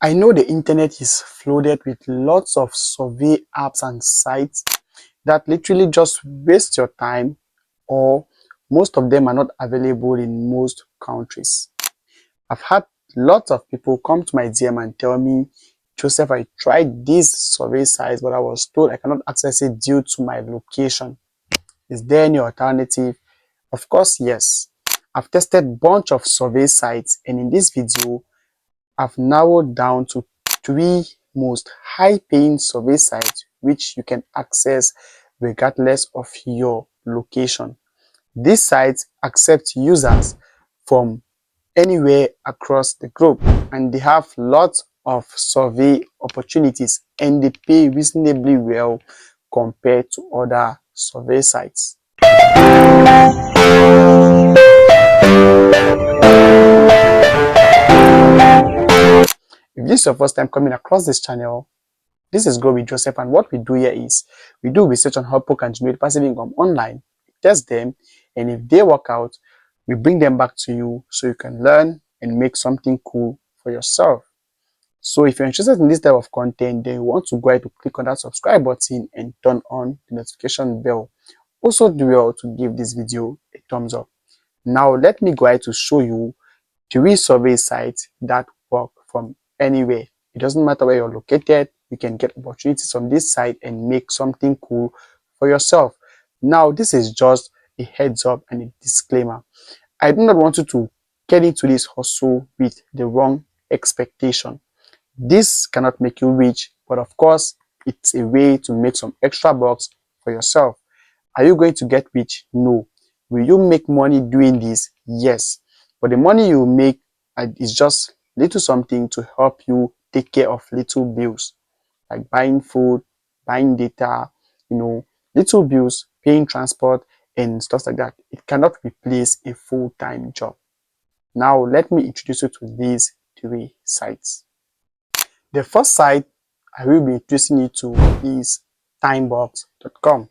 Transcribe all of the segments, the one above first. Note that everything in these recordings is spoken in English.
I know the internet is flooded with lots of survey apps and sites that literally just waste your time, or most of them are not available in most countries. I've had lots of people come to my DM and tell me, Joseph, I tried these survey sites, but I was told I cannot access it due to my location. Is there any alternative? Of course, yes. I've tested bunch of survey sites, and in this video, I've narrowed down to 3 most high-paying survey sites which you can access regardless of your location. These sites accept users from anywhere across the globe, and they have lots of survey opportunities, and they pay reasonably well compared to other survey sites. If this is your first time coming across this channel, this is Grow with Joseph, and what we do here is we do research on how people can generate passive income online, test them, and if they work out, we bring them back to you so you can learn and make something cool for yourself. So if you're interested in this type of content, then you want to go ahead to click on that subscribe button and turn on the notification bell. Also do well to give this video a thumbs up. Now let me go ahead to show you 3 survey sites that work from anywhere. It doesn't matter where you're located, you can get opportunities from this site and make something cool for yourself. Now, this is just a heads up and a disclaimer. I do not want you to get into this hustle with the wrong expectation. This cannot make you rich, but of course, it's a way to make some extra bucks for yourself. Are you going to get rich? No. Will you make money doing this? Yes. But the money you make is just little something to help you take care of little bills, like buying food, buying data, little bills, paying transport, and stuff like that. It cannot replace a full-time job. Now, let me introduce you to these 3 sites. The first site I will be introducing you to is Timebucks.com.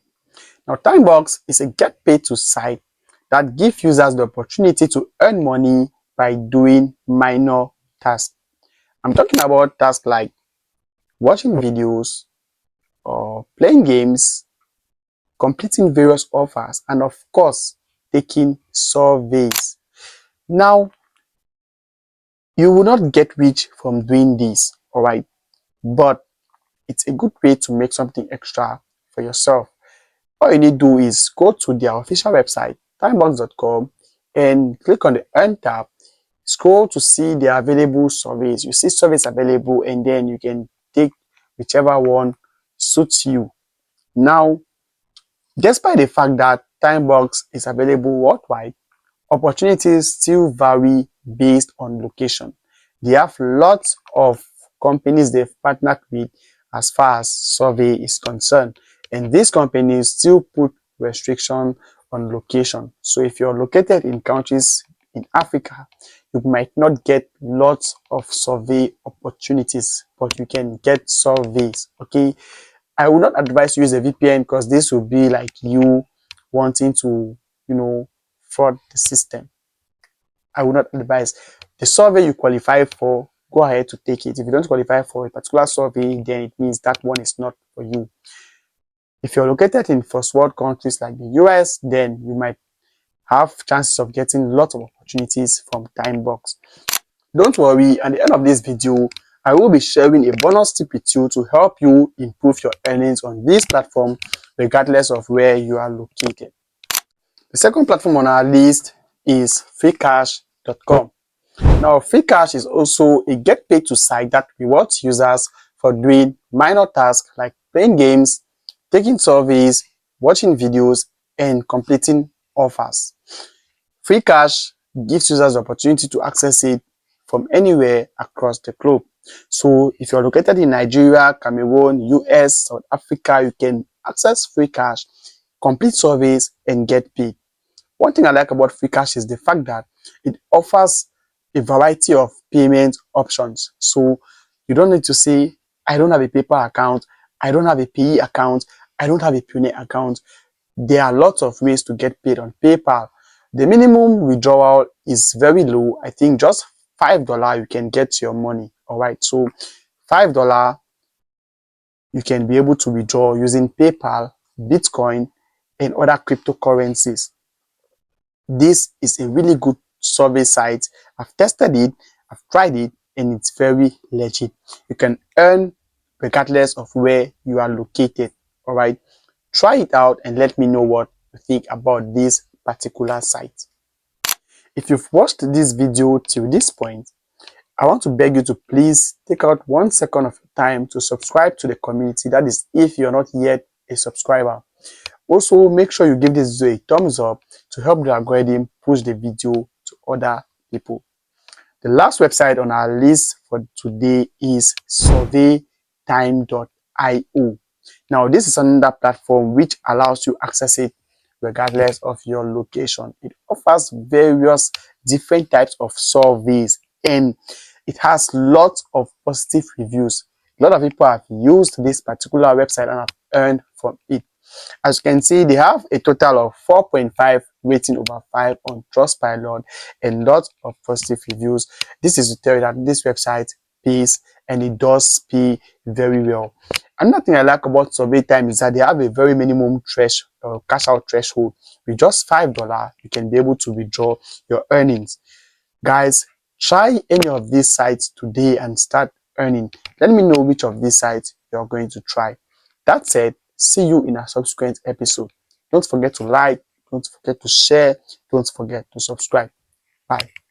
Now, Timebucks is a get paid to site that gives users the opportunity to earn money by doing minor tasks. I'm talking about tasks like watching videos or playing games, completing various offers, and of course, taking surveys. Now, you will not get rich from doing this, alright? But it's a good way to make something extra for yourself. All you need to do is go to their official website, timebucks.com, and click on the Earn tab. Scroll to see the available surveys. You see surveys available, and then you can take whichever one suits you. Now, despite the fact that Timebucks is available worldwide, opportunities still vary based on location. They have lots of companies they've partnered with as far as survey is concerned, and these companies still put restriction on location. So if you're located in countries in Africa, you might not get lots of survey opportunities, but you can get surveys. Okay, I will not advise you use a VPN, because this will be like you wanting to fraud the system. I will not advise. The survey you qualify for, go ahead to take it. If you don't qualify for a particular survey, then it means that one is not for you. If you're located in first world countries like the US, then you might have chances of getting lots of opportunities from Timebucks. Don't worry, at the end of this video, I will be sharing a bonus tip with you to help you improve your earnings on this platform regardless of where you are located. The second platform on our list is Freecash.com. Now, Freecash is also a get paid to site that rewards users for doing minor tasks like playing games, taking surveys, watching videos, and completing offers. Freecash gives users the opportunity to access it from anywhere across the globe. So if you're located in Nigeria, Cameroon, US, South Africa, you can access Freecash, complete surveys, and get paid. One thing I like about Freecash is the fact that it offers a variety of payment options. So you don't need to say, I don't have a PayPal account, I don't have a PE account, I don't have a Pune account. There are lots of ways to get paid on PayPal. The minimum withdrawal is very low. I think just $5 you can get your money. All right, so $5 you can be able to withdraw using PayPal, Bitcoin, and other cryptocurrencies. This is a really good survey site. I've tested it, I've tried it, and it's very legit. You can earn regardless of where you are located. All right, try it out and let me know what you think about this particular site. If you've watched this video till this point, I want to beg you to please take out 1 second of your time to subscribe to the community. That is, if you're not yet a subscriber. Also, make sure you give this video a thumbs up to help the algorithm push the video to other people. The last website on our list for today is Surveytime.io. Now, this is another platform which allows you access it regardless of your location. It offers various different types of surveys and it has lots of positive reviews. A lot of people have used this particular website and have earned from it. As you can see, they have a total of 4.5 rating over 5 on Trustpilot and lots of positive reviews. This is to tell you that this website pays and it does pay very well. Another thing I like about Surveytime is that they have a very minimum cash out threshold. With just $5, you can be able to withdraw your earnings. Guys, try any of these sites today and start earning. Let me know which of these sites you're going to try. That said, see you in a subsequent episode. Don't forget to like, don't forget to share, don't forget to subscribe. Bye.